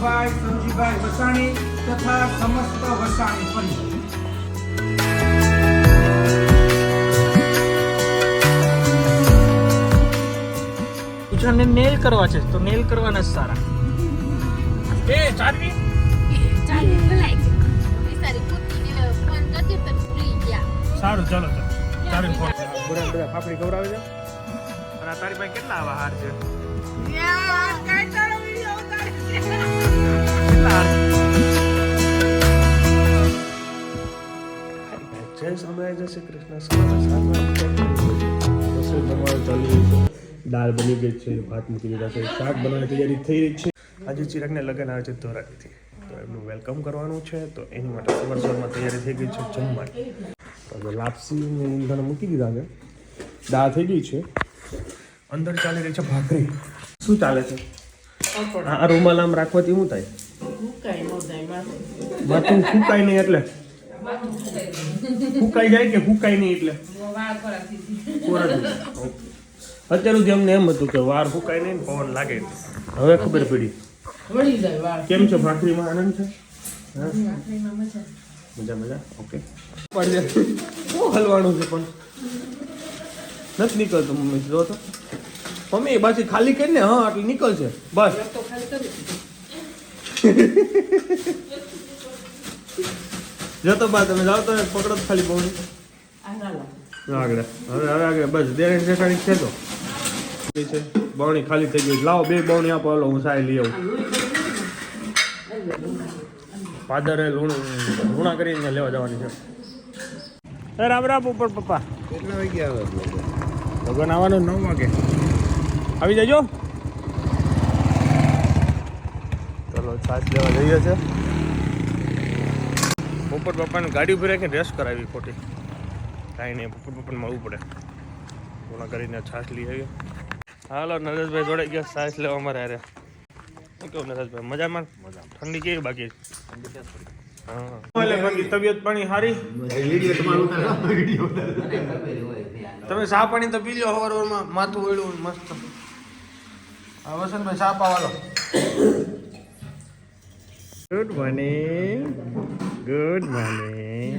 ભાઈ સંજીભાઈ વસાણી તથા સમસ્ત વસાણી પરિવાર. પૂછાને નેલ કરવા છે તો નેલ કરવાના જ સારા. એ ચારવી સારું ચાલો તો ચારવી ફોન બધા ફાફડી ખવડાવે છે. અને તારી પાસે કેટલા આવા હાર છે? જય સમય જય શ્રી કૃષ્ણ. સવારના 7 રસોઈ બનવાનું ચાલુ છે. દાળ બની ગઈ છે, ભાત મૂકી દીધા છે, શાક બનાવવાની તૈયારી થઈ રહી છે. આજે ચિરાગને લગ્ન આવે છે ધોરાજીથી, તો એમનું વેલકમ કરવાનું છે. તો એની માટે સવારમાં તૈયારી થઈ ગઈ છે જમવાની. તો લાપસી ને ઈંધણ મૂકી દીધા છે, દાળ થઈ ગઈ છે, અંદર ચાલી રહી છે ભાખરી. શું ચાલે છે? આ રૂમાલ આમ રાખવાથી શું થાય? માથું ફૂંકાય નહીં એટલે ફૂંકાઈ જાય કે ફૂંકાય નહીં એટલે અત્યાર સુધી અમને એમ હતું કે વાર ફૂંકાય નહીં, પવન લાગે. હવે ખબર પડી. કેમ છે ભાખરીમાં? આનંદ છે? મજા મજા. ઓકે. શું હલવાનું છે પણ નથી નીકળતું. મમ્મી જો તો મમ્મી બાકી ખાલી કરીને હા એટલે નીકળશે બસ. જતો બા તમે જાઓ તો પકડો ખાલી બહુ આગળ. હવે આગળ બસ દેરાણી જેઠાણી છે તો છે. બવણી ખાલી થઈ ગઈ. લાવો 2 બવણી આપો. હાલો હું સાય લઈ આવું. પાદરે લુણા કરીને લેવા જવાની છે. રામ રામ ઉપર પપ્પા. કેટલા વાગે આવે? ભગવાન આવવાનું 9 વાગે. આવી જજો. ચલો છાશ લેવા જઈએ છે. પોપટ પપ્પાને ગાડી ઉભી રાખીને રેસ્ટ કરાવી ખોટી. કાંઈ નહીં, પોપટ પપ્પાને મળવું પડે. પૂર્ણ કરીને છાશ લઈ આવીએ. હાલો નરેશભાઈ જોડે ગયા છાશ લેવા અમારે હારે. શું કેવું નરેશભાઈ? મજામાં? ઠંડી કેવી બાકી? હા બાકી તબિયત પાણી સારી? તમે ચા પાણી તો પી લો સવારમાં. માથું વળ્યું મસ્ત. હા વસંતભાઈ ચા પાવાલો. Good morning. Good morning.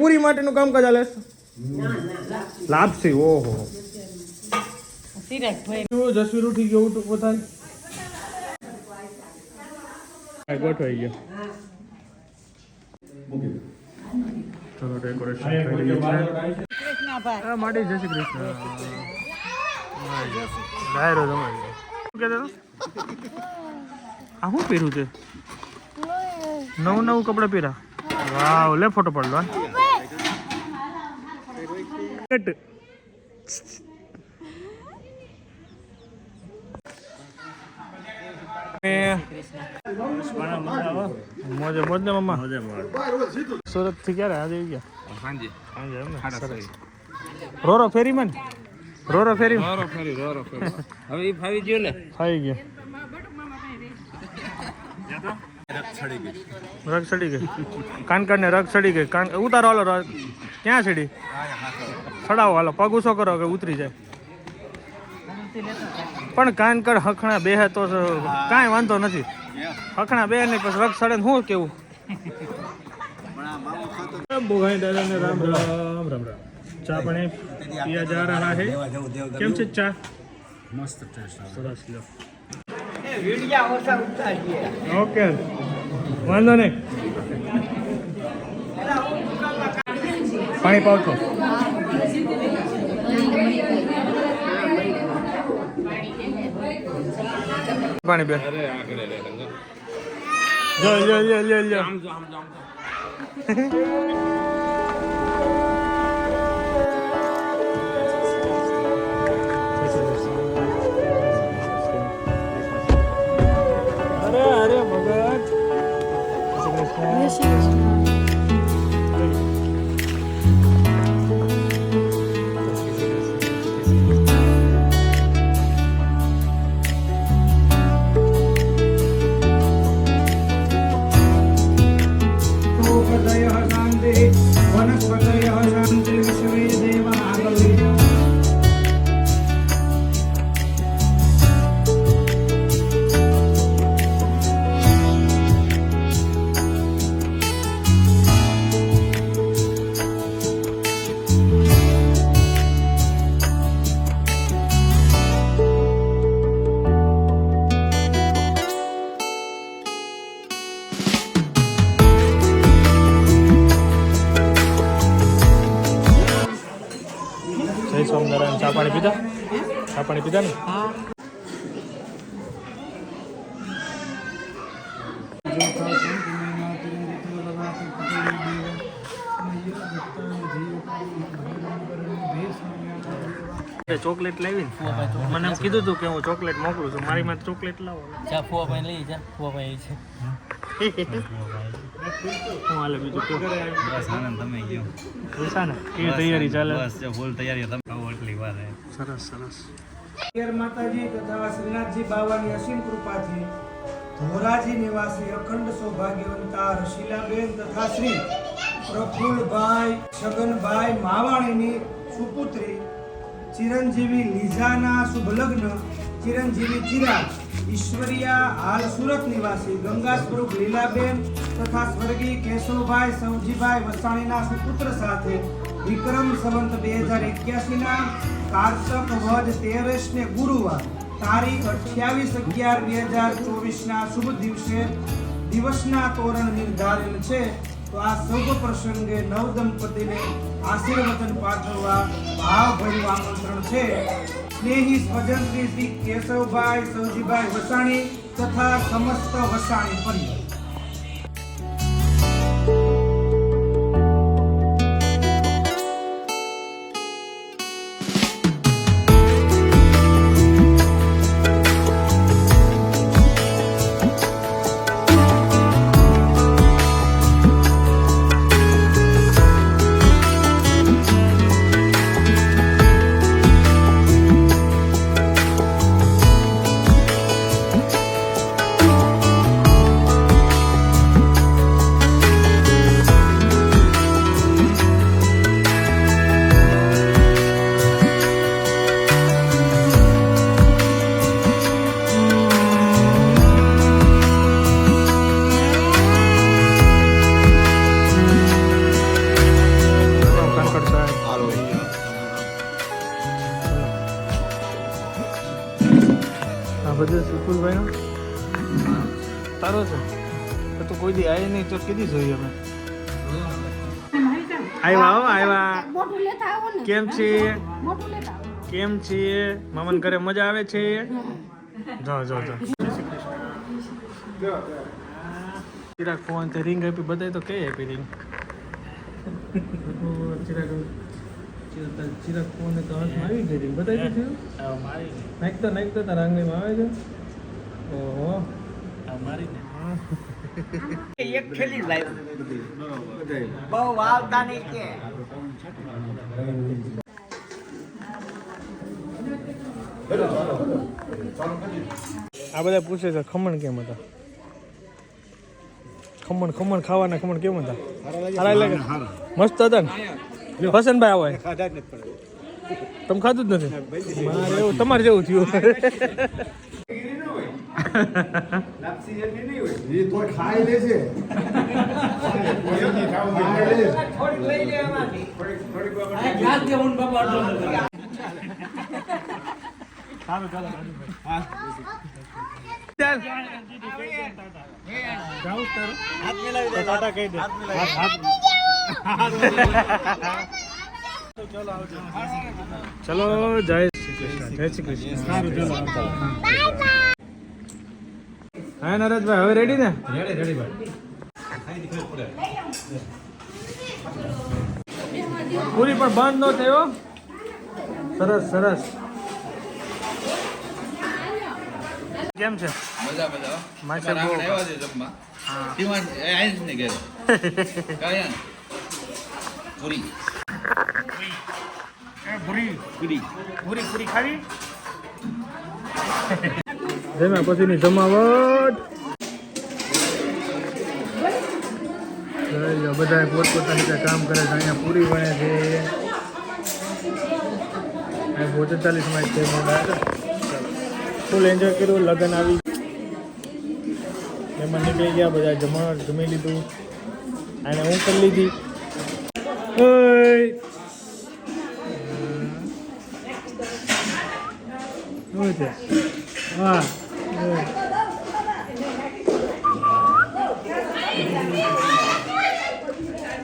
પૂરી માટેનું કામકાજ ચાલે. લાપસી. ઓહો જસવીર ઉઠી ગયો. ઉઠો થાય ગોઠવાઈ ગયો. ચલો ડેકોરેશન થઈ ગયું છે. હા માટે જય શ્રી કૃષ્ણ. ડાયરો જમાઈ ગયો. શું કહેતો? આ શું પહેર્યું છે? નવું કપડાં પહેર્યા. વાવ, લે ફોટો પડલો. મોજે મોજ ને મમ્મા. સુરત થી ક્યારે આજે આવી ગયા? સાંજે એમ ને. રોરો ફેરી માં રોરો ફેરી હવે એ ફાવી ગયો ને. ફાવી ગયો. રગ સડી ગઈ. કાનકાડ ને રગ સડી ગઈ. કાન ઉતારો હાલો. ક્યાં સડી? સડાવો હાલો. પગ ઊંચો કરો કે ઉતરી જાય. પણ કાનકડ હખણા બેહે તો કાંઈ વાંધો નથી. હખણા બે ને પછી રગ સડે શું કેવું? બોગાઈ દાદાને રામ રામ રામ રામ. ચા પાણી પિયા જા રહા હે. કેમ છે ચા? મસ્ત ટેસ્ટ. સરસ લો. ઓકે વાંધો નહીં. પાણી પાવ છો? પાણી બે. જો જો જો જો જો. અરે અરે ભગત. જય શ્રી કૃષ્ણ. હૃદય શાંતિ જય સ્વામિનારાયણ. ચા પાણી પીધા? ચા પાણી પીધા ને? ચોકલેટ લાવી ને મને એમ કીધું તું કે હું ચોકલેટ મોકલું છું. મારી માં ચોકલેટ લાવો. ચા ફુવા ભાઈ લઈ જા. ફુવા ભાઈ છે. હું હાલે બીજું કયો? બસ આનંદ તમે ગયો પૈસા ને કેવી તૈયારી ચાલે? બસ જો ફૂલ તૈયારી તમે આવો એટલી વાર હે સરસ સરસ. માતાજી તથા શ્રીનાથજી બાવાની અસીમ કૃપાથી ધોરાજી નિવાસી અખંડ સૌભાગ્યવંતા રશીલાબેન તથા શ્રી પ્રફુલભાઈ છગનભાઈ માવાણીની સુપુત્રી ચિરંજીવી લીઝાના શુભ લગ્ન ચિરંજીવી ચિરાગ ઈશ્વરિયા હાલ સુરત નિવાસી ગંગા સ્વરૂપ લીલાબેન તથા સ્વર્ગીય કેશવભાઈ સવજીભાઈ વસાણીના સુપુત્ર સાથે વિક્રમ સંવંત 2081 કારતક વદ 13 ને ગુરુવાર તારીખ 28/11/2024 શુભ દિવસના તોરણ નિર્ધારેલ છે. તો આ શુભ પ્રસંગે નવ દંપતીને આશીર્વચન પાઠવવા ભાવભર્યું આમંત્રણ છે. સ્નેહી સ્વજન શ્રી કેશવભાઈ સવજીભાઈ વસાણી તથા સમસ્ત વસાણી પરિવાર. બધું સુકુલભાઈ નો તારો છે તો તું કોઈ દી આવી નહીં તો કીધી જોઈ અમે આવ્યા. કેમ છે? કેમ છે? મામન ઘરે મજા આવે છે? જો ચિરાગ ફોન તે રિંગ આપી બતાવી તો કઈ આપી રિંગ? ચિરાગ ફોન તો હાથમાં આવી ગઈ રિંગ બતાવી દીધી. નાખતો તારા આંગળીમાં આવે છે. ઓહો એક ખેલી લાઈવ બહુ આવતા નહીં કે આ બધા પૂછે છે ખમણ કેમ હતા? ખમણ ખાવાના ખમણ કેમ હતા? સારા લાગે? મસ્ત હતા ને? વસંતભાઈ આવે તમે ખાધું જ નથી? મારે એવું તમારે જેવું થયું. ચલો જય શ્રી કૃષ્ણ. સારું ચલો. હા નરેશભાઈ હવે રેડી ને? રેડી ભાઈ. પૂરી પણ બંધ ન થયો. સરસ. કેમ છે? મજા માસે બહુ આવ્યા છે જમવા ટીવાન આઈસ ને ઘરે કાયન પૂરી પૂરી ખાવી. જમ્યા પછીની જમાવટ બધા પોતપોતાની રીતે કામ કરે છે. અહીંયા પૂરી બને છે. અહીંયા 45 માં છે. ફૂલ એન્જોય કર્યું. લગ્ન આવી એમાં નીકળી ગયા બધા. જમી લીધું અને હું કરી લીધી. હા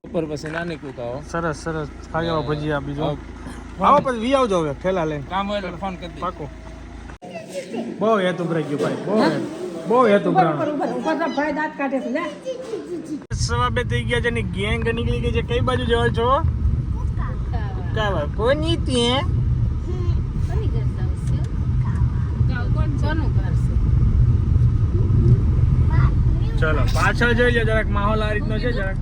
ઉપર પછી ના નીકળતા હો. સરસ ખાવા ભજીયા બીજું આવો પછી વી આવજો હવે ઠેલા લઈને કામ હોય એટલે ફોન કરી દે. પાકો બહુ હેતુ ભરાઈ ગયું ભાઈ બહુ હેતુ સવા બે થઈ ગયા છે ને ગેંગ નીકળી ગઈ છે. કઈ બાજુ જવા છો? કા ભાઈ કોની ત્યાં ચલો પાછળ જોઈ લો જરાક માહોલ આ રીતનો છે જરાક.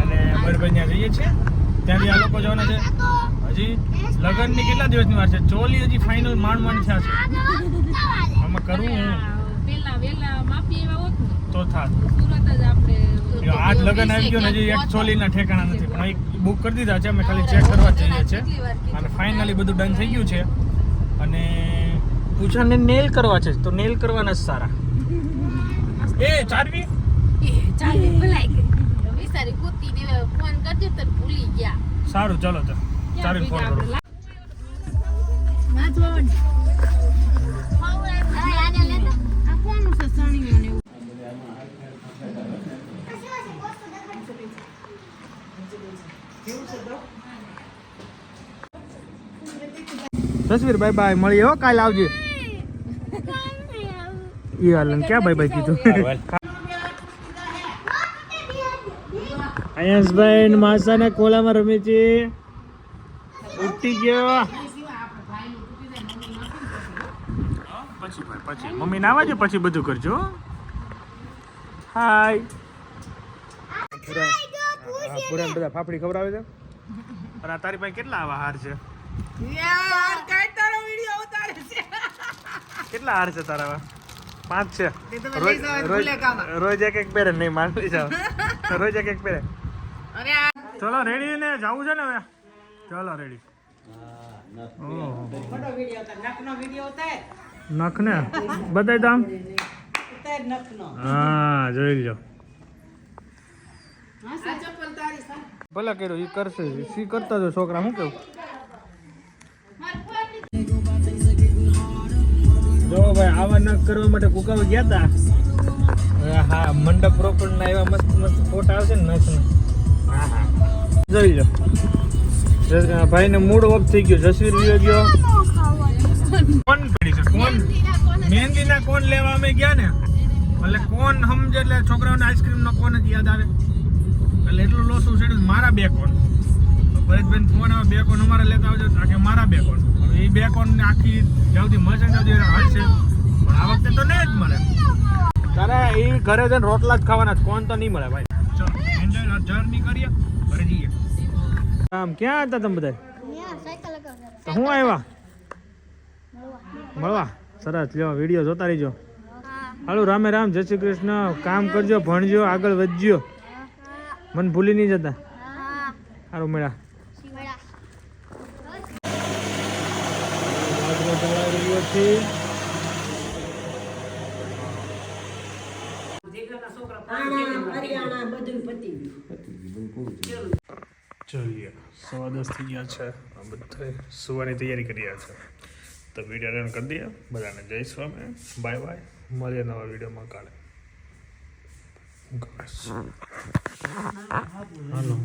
અને બરોબર ત્યાં જઈએ છીએ ત્યાંથી આ લોકો જવાના છે. હજી લગ્નની કેટલા દિવસની વાર છે? ચોલી હજી ફાઇનલ માંડ થયા છે. આમાં કરવું તો થાત. આજ લગ્ન આવી ગયો ને હજી એક ચોલીના ઠેકાણા નથી પણ એક બુક કરી દીધા છે. અમે ખાલી ચેક કરવા જઈએ છીએ અને ફાઇનલી બધું ડન થઈ ગયું છે. અને પૂછાને નેલ કરવા છે તો નેલ કરવાના જ સારા. એ ચારવી સારું ચલો તો ચારવી ફોન કરો. તસવીર બાય બાય મળીએ હો કાલે આવજે. ઈ હાલન ક્યાં બાય બાય કીધું? આયસભાઈ ને માસાને કોલામાં રમે છે. ઉઠી ગયો પછી ભાઈ પછી મમ્મી ના આવજે પછી બધું કરજો. હાય પૂરા બધા ફાફડી ખવડાવે છે. અને તારી પાસે કેટલા આવા હાર છે? કેટલા હાર છે તારા? 5 છે. રોજ એક એક પહેરે નહીં માની જાવ. રોજ એક એક પહેરે. ચલો રેડી ને જવું છે ને હવે? ચલો રેડી. નખ ને બતાય તો આમ. હા જોઈ લો. ભલે કર્યો એ કરશે. સી કરતા જો છોકરા. શું કેવું? જો ભાઈ આવા નખ કરવા માટે કુકાવ ગયા હતા. હા મંડપ રોપડ ના એવા મસ્ત મસ્ત ફોટા આવશે ને નખ. હા હા જોઈ લો. ભાઈ ને મૂડ ઓફ થઈ ગયો. જસવીર વિયો ગયો. કોણ પડી છે? કોણ મહેંદી ના કોણ લેવા અમે ગયા ને એટલે કોણ સમજે એટલે છોકરાઓને આઈસ્ક્રીમ નો કોણ જ યાદ આવે એટલે એટલું લોસું છે. મારા 2 કોણ ભરતભાઈ ફોન આવે 2 કોણ અમારે લેતા આવજો. કે મારા 2 કોણ. હવે એ 2 કોણ આખી જાવથી મશે જાવથી હલશે પણ આ વખતે તો નહીં જ મળે. તારે એ ઘરે જઈને રોટલા જ ખાવાના. કોણ તો નહીં મળે ભાઈ. ચલો એન્જોય જર્ની કરીએ ઘરે જઈએ. આમ ક્યાં હતા તમે બધા? તો હું આવ્યા મળવા. સરસ લ્યો વિડીયો જોતા રહીજો. હાલો રામે રામ. જય શ્રી કૃષ્ણ. કામ કરજો ભણજો આગળ વધજો. મને ભૂલી નહીં જતા. સારું મેળા. ચલીએ 10:15 થઈ ગયા છે. બધા સુવાની તૈયારી કરી રહ્યા છે તો વિડીયો રન કરી દઈએ. બધાને જય સ્વામી. Bye bye. મળીએ નવા વિડીયોમાં કાલે. હાલો.